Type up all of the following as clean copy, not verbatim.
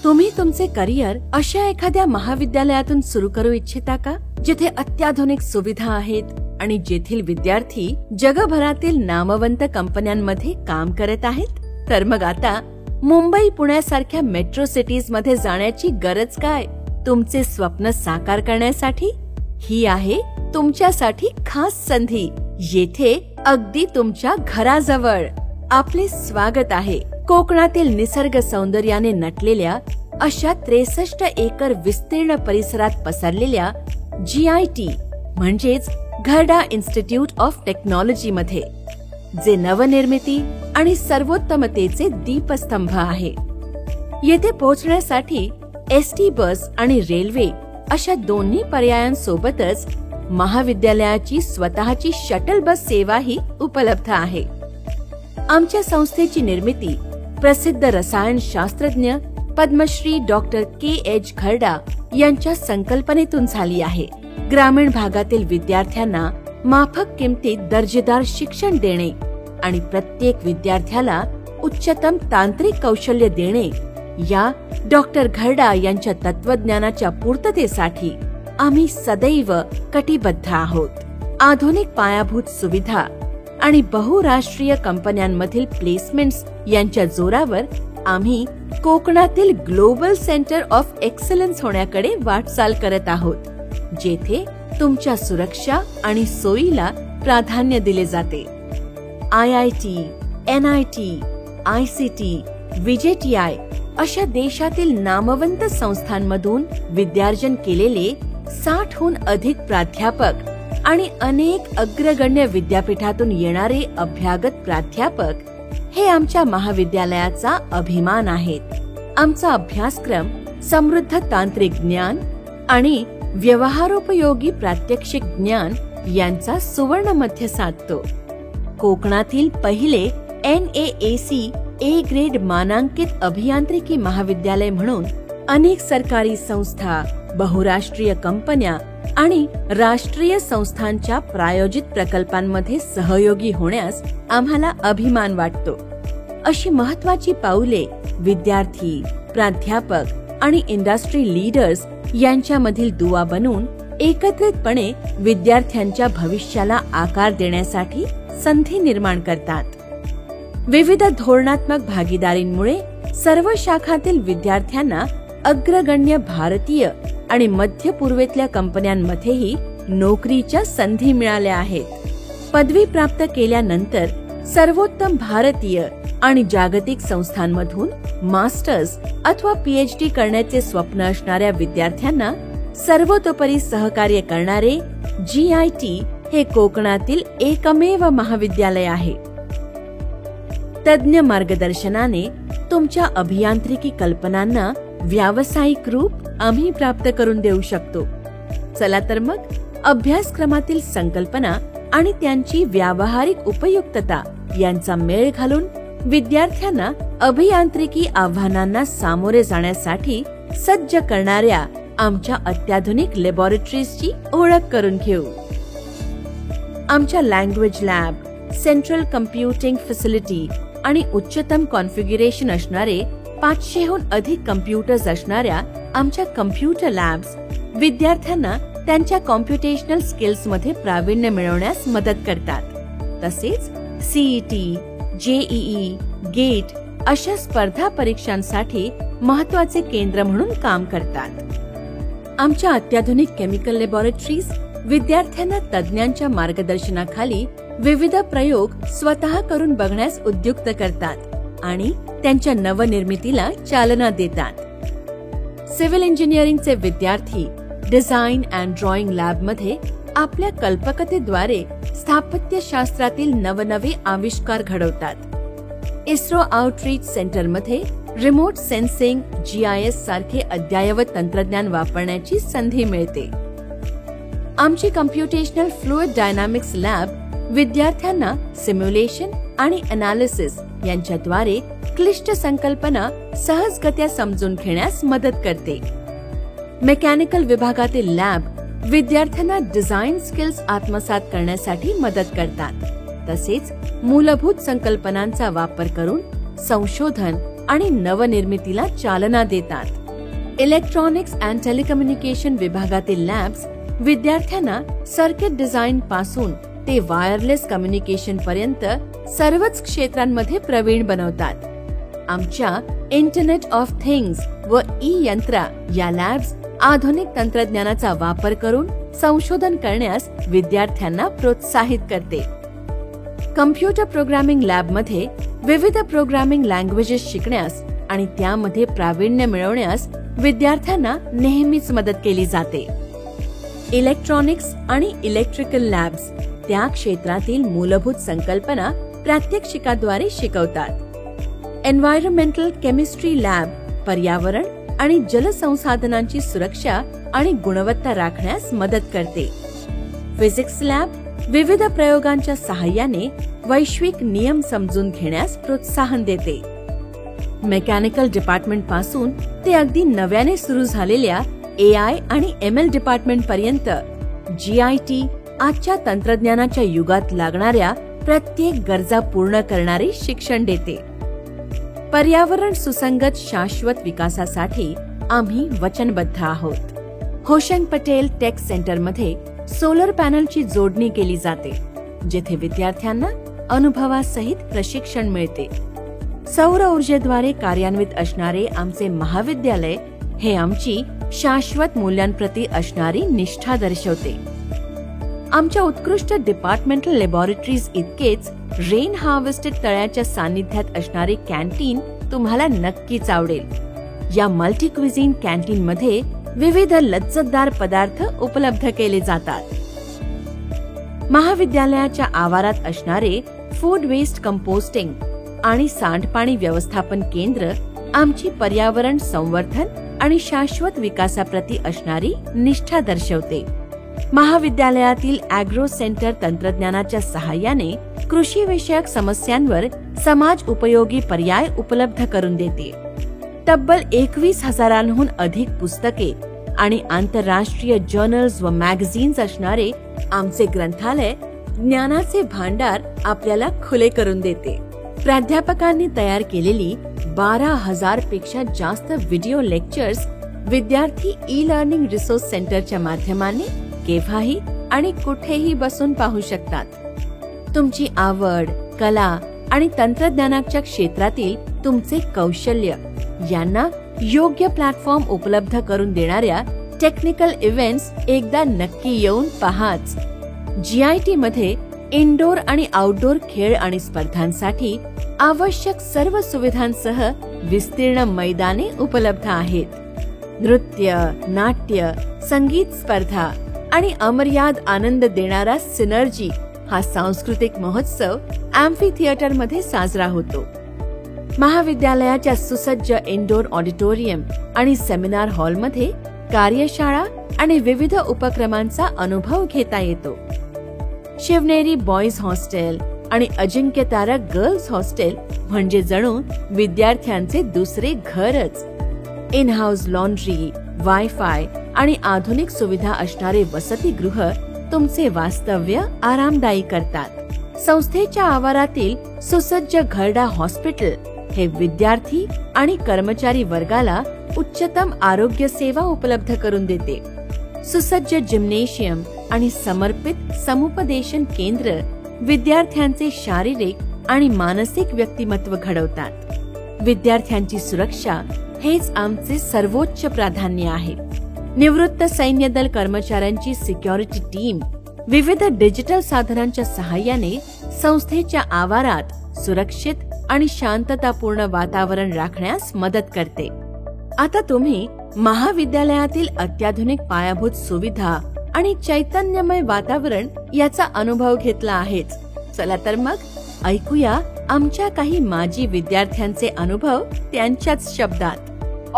तुम्ही तुमचे करिअर अशा एखाद्या महाविद्यालयातून सुरू करू इच्छिता का, जिथे अत्याधुनिक सुविधा आहेत आणि जेथील विद्यार्थी जगभरातील नामवंत कंपन्यांमध्ये काम करत आहेत? तर मग आता मुंबई, पुण्यासारख्या मेट्रो सिटीज मध्ये जाण्याची गरज काय? तुमचे स्वप्न साकार करण्यासाठी ही आहे तुमच्यासाठी खास संधी. येथे अगदी तुमच्या घराजवळ आपले स्वागत आहे. कोकणातील निसर्ग सौंदर्याने नटलेल्या अशा 63 एकर विस्तीर्ण परिसरात पसरलेल्या GIT म्हणजेच घरडा इन्स्टिट्यूट ऑफ टेक्नॉलॉजी मध्ये, जे नवनिर्मिती आणि सर्वोत्तमतेचे दीपस्तंभ आहे. येथे पोहोचण्यासाठी ST बस आणि रेल्वे अशा दोन्ही पर्यायांसोबतच महाविद्यालयाची स्वतःची शटल बस सेवाही उपलब्ध आहे. आमच्या संस्थेची निर्मिती प्रसिद्ध रसायनशास्त्रज्ञ पद्मश्री डॉक्टर KH घरडा यांच्या संकल्पनेतून झाली आहे. ग्रामीण भागातील विद्यार्थ्यांना माफक किमतीत दर्जेदार शिक्षण देणे आणि प्रत्येक विद्यार्थ्याला उच्चतम तांत्रिक कौशल्य देणे, या डॉक्टर घरडा यांच्या तत्वज्ञानाच्या पूर्ततेसाठी आम्ही सदैव कटिबद्ध आहोत. आधुनिक पायाभूत सुविधा आणि बहुराष्ट्रीय कंपन्यांमधील प्लेसमेंट्स यांच्या जोरावर आम्ही कोकणातील ग्लोबल सेंटर ऑफ एक्सलन्स होण्याकडे वाटचाल करत आहोत, जेथे तुमच्या सुरक्षा आणि सोयीला प्राधान्य दिले जाते. IIT, NIT, ICT, VJTI अशा देशातील नामवंत संस्थांमधून विद्यार्जन केलेले 60हून अधिक प्राध्यापक आणि अनेक अग्रगण्य विद्यापीठातून येणारे अभ्यागत प्राध्यापक हे आमच्या महाविद्यालयाचा अभिमान आहेत. आमचा अभ्यासक्रम समृद्ध तांत्रिक ज्ञान आणि व्यवहारोपयोगी प्रात्यक्षिक ज्ञान यांचा सुवर्ण मध्य साधतो. कोकणातील पहिले NAAC A ग्रेड मानांकित अभियांत्रिकी महाविद्यालय म्हणून अनेक सरकारी संस्था, बहुराष्ट्रीय कंपन्या आणि राष्ट्रीय संस्थांच्या प्रायोजित प्रकल्पांमध्ये सहयोगी होण्यास आम्हाला अभिमान वाटतो. अशी महत्वाची पाऊले विद्यार्थी, प्राध्यापक आणि इंडस्ट्री लीडर्स यांच्यामधील दुवा बनून एकत्रितपणे विद्यार्थ्यांच्या भविष्याला आकार देण्यासाठी संधी निर्माण करतात. विविध धोरणात्मक भागीदारींमुळे सर्व शाखातील विद्यार्थ्यांना अग्रगण्य भारतीय आणि मध्य पूर्वेतल्या कंपन्यांमध्येही नोकरीच्या संधी मिळाल्या आहेत. पदवी प्राप्त केल्यानंतर सर्वोत्तम भारतीय आणि जागतिक संस्थांमधून मास्टर्स अथवा PhD करण्याचे स्वप्न असणाऱ्या विद्यार्थ्यांना सर्वतोपरी सहकार्य करणारे GIT हे कोकणातील एकमेव महाविद्यालय आहे. तज्ञ मार्गदर्शनाने तुमच्या अभियांत्रिकी कल्पनांना व्यावसायिक रूप आम्ही प्राप्त करून देऊ शकतो. चला तर मग अभ्यासक्रमातील संकल्पना आणि त्यांची व्यावहारिक उपयुक्तता यांचा मेळ घालून विद्यार्थ्यांना अभियांत्रिकी आव्हानांना सामोरे जाण्यासाठी सज्ज करणाऱ्या आमच्या अत्याधुनिक लॅबोरेटरीजची ओळख करून घेऊ. आमच्या language lab, central computing facility आणि उच्चतम कॉन्फिगरेशन असणारे 500हून अधिक कम्प्युटर्स असणाऱ्या आमच्या कम्प्युटर लॅब्स विद्यार्थ्यांना त्यांच्या कॉम्प्युटेशनल स्किल्स मध्ये प्रावीण्य मिळवण्यास मदत करतात. तसेच CET, JEE, GATE अशा स्पर्धा परीक्षांसाठी महत्वाचे केंद्र म्हणून काम करतात. आमच्या अत्याधुनिक केमिकल लॅबोरेटरीज विद्यार्थ्यांना तज्ञांच्या मार्गदर्शनाखाली विविध प्रयोग स्वतः करून बघण्यास उद्युक्त करतात आणि त्यांच्या नवनिर्मितीला चालना देतात. सिव्हिल इंजिनिअरिंगचे विद्यार्थी डिझाईन अँड ड्रॉइंग लॅबमध्ये आपल्या कल्पकतेद्वारे स्थापत्यशास्त्रातील नवनवे आविष्कार घडवतात. इस्रो आउटरीच सेंटरमध्ये रिमोट सेन्सिंग, GIS सारखे अद्ययावत तंत्रज्ञान वापरण्याची संधी मिळते. आमची कम्प्युटेशनल फ्लुइड डायनामिक्स लॅब विद्यार्थ्यांना सिम्युलेशन आणि अनालिसिस यांच्याद्वारे क्लिष्ट संकल्पना सहजगत्या समजून घेण्यास मदत करते. मेकॅनिकल विभागातील लॅब विद्यार्थ्यांना डिझाईन स्किल्स आत्मसात करण्यासाठी मदत करतात. तसेच मूलभूत संकल्पनांचा वापर करून संशोधन आणि नवनिर्मितीला चालना देतात. इलेक्ट्रॉनिक्स अँड टेलिकम्युनिकेशन विभागातील लॅब्स विद्यार्थ्यांना सर्किट डिझाईन पासून ते वायरलेस कम्युनिकेशन पर्यंत सर्वच क्षेत्रांमध्ये प्रवीण बनवतात. आमच्या इंटरनेट ऑफ थिंग्स व यंत्रा या लॅब्स आधुनिक तंत्रज्ञानाचा वापर करून संशोधन करण्यास विद्यार्थ्यांना प्रोत्साहित करते. कम्प्युटर प्रोग्रामिंग लॅबमध्ये विविध प्रोग्रामिंग लँग्वेजेस शिकण्यास आणि त्यामध्ये प्रावीण्य मिळवण्यास विद्यार्थ्यांना नेहमीच मदत केली जाते. इलेक्ट्रॉनिक्स आणि इलेक्ट्रिकल लॅब्स त्या क्षेत्रातील मूलभूत संकल्पना प्रात्यक्षिकाद्वारे शिकवतात. एन्व्हायरमेंटल केमिस्ट्री लॅब पर्यावरण आणि जलसंसाधनांची सुरक्षा आणि गुणवत्ता राखण्यास मदत करते. फिजिक्स लॅब विविध प्रयोगांच्या सहाय्याने वैश्विक नियम समजून घेण्यास प्रोत्साहन देते. मेकॅनिकल डिपार्टमेंट पासून ते अगदी नव्याने सुरू झालेल्या AI आणि ML डिपार्टमेंट पर्यंत GIT आजच्या तंत्रज्ञानाच्या युगात लागणाऱ्या प्रत्येक गरजा पूर्ण करणारे शिक्षण देते. पर्यावरण सुसंगत शाश्वत विकासासाठी आम्ही वचनबद्ध आहोत. होशंग पटेल टेक सेंटरमध्ये सोलर पॅनलची जोडणी केली जाते, जेथे विद्यार्थ्यांना अनुभवासहित प्रशिक्षण मिळते. सौर ऊर्जेद्वारे कार्यान्वित असणारे आमचे महाविद्यालय हे आमची शाश्वत मूल्यांप्रती असणारी निष्ठा दर्शवते. आमच्या उत्कृष्ट डिपार्टमेंटल लॅबोरेटरीज इतकेच रेन हार्वेस्टेड तळ्याच्या सान्निध्यात असणारे कॅन्टीन तुम्हाला नक्कीच आवडेल. या मल्टी क्विझिन कॅन्टीन मध्ये विविध लज्जतदार पदार्थ उपलब्ध केले जातात. महाविद्यालयाच्या आवारात असणारे फूड वेस्ट कंपोस्टिंग आणि सांडपाणी व्यवस्थापन केंद्र आमची पर्यावरण संवर्धन आणि शाश्वत विकासाप्रती असणारी निष्ठा दर्शवते. महाविद्यालयातील ॲग्रो सेंटर तंत्रज्ञानाच्या सहाय्याने कृषी विषयक समस्यांवर समाज उपयोगी पर्याय उपलब्ध करून देते. तब्बल 21,000हून अधिक पुस्तके आणि आंतरराष्ट्रीय जर्नल्स व मॅगझिन्स असणारे आमचे ग्रंथालय ज्ञानाचे भांडार आपल्याला खुले करून देते. प्राध्यापकांनी तयार केलेली 12,000 पेक्षा जास्त व्हिडिओ लेक्चर्स विद्यार्थी ई-लर्निंग रिसोर्स सेंटरच्या माध्यमाने केव्हाही आणि कुठेही बसून पाहू शकतात. तुमची आवड, कला आणि तंत्रज्ञानाच्या क्षेत्रातील तुमचे कौशल्य यांना योग्य प्लॅटफॉर्म उपलब्ध करून देणाऱ्या टेक्निकल इव्हेंट्स एकदा नक्की येऊन पहाच. GIT मध्ये इनडोर आणि आउटडोर खेळ आणि स्पर्धांसाठी आवश्यक सर्व सुविधांसह विस्तीर्ण मैदाने उपलब्ध आहेत. नृत्य, नाट्य, संगीत स्पर्धा आणि अमर्याद आनंद देणारा सिनर्जी हा सांस्कृतिक महोत्सव ॲम्फी थिएटर मध्ये साजरा होतो. महाविद्यालयाच्या सुसज्ज इनडोर ऑडिटोरियम आणि सेमिनार हॉलमध्ये कार्यशाळा आणि विविध उपक्रमांचा अनुभव घेता येतो. शिवनेरी बॉईज हॉस्टेल आणि अजिंक्य तारा गर्ल्स हॉस्टेल म्हणजे जणू विद्यार्थ्यांचे दुसरे घरच. इन हाऊस लॉन्ड्री, वायफाय आणि आधुनिक सुविधा असणारे वसतिगृह तुमचे वास्तव्य आरामदायी करतात. संस्थेच्या आवारातील सुसज्ज घरडा हॉस्पिटल हे विद्यार्थी आणि कर्मचारी वर्गाला उच्चतम आरोग्य सेवा उपलब्ध करून देते. सुसज्ज जिम्नेशियम आणि समर्पित समुपदेशन केंद्र विद्यार्थ्यांचे शारीरिक आणि मानसिक व्यक्तिमत्व घडवतात. विद्यार्थ्यांची सुरक्षा हेच आमचे सर्वोच्च प्राधान्य आहे. निवृत्त सैन्य दल कर्मचाऱ्यांची सिक्युरिटी टीम विविध डिजिटल साधनांच्या सहाय्याने संस्थेच्या आवारात सुरक्षित आणि शांततापूर्ण वातावरण राखण्यास मदत करते. आता तुम्ही महाविद्यालयातील अत्याधुनिक पायाभूत सुविधा आणि चैतन्यमय वातावरण याचा अनुभव घेतला आहेच. चला तर मग ऐकूया आमच्या काही माजी विद्यार्थ्यांचे अनुभव त्यांच्याच शब्दात.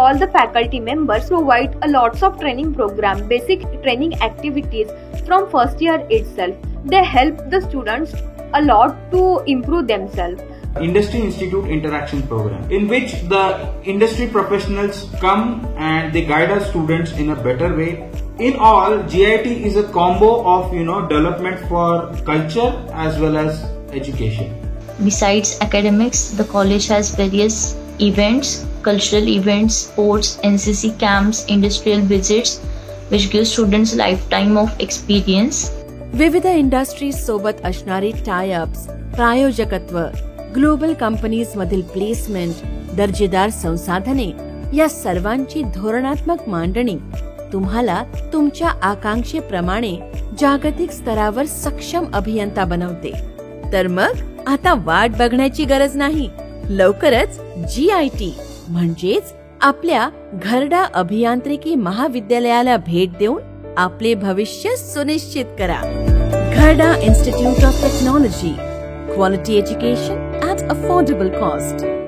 All the faculty members provide a lots of training program, basic training activities from first year itself. They help the students a lot to improve themselves. Industry Institute Interaction Program, in which the industry professionals come and they guide our students in a better way. In all, GIT is a combo of development for culture as well as education. Besides academics, the college has various events, cultural events, sports, NCC camps, industrial visits, which give students lifetime of experience. विविध industries सोबत असणारी tie-ups, प्रायोजकत्व, global companies मधील placement, दर्जेदार संसाधने या सर्वांची धोरणात्मक मांडणी तुम्हाला तुमच्या आकांक्षेप्रमाणे जागतिक स्तरावर सक्षम अभियंता बनवते. तर मग आता वाट बघण्याची गरज नाही. लवकरच GIT म्हणजेच आपल्या घरडा अभियांत्रिकी महाविद्यालयाला भेट देऊन आपले भविष्य सुनिश्चित करा. Gharda institute of technology, quality education at affordable cost.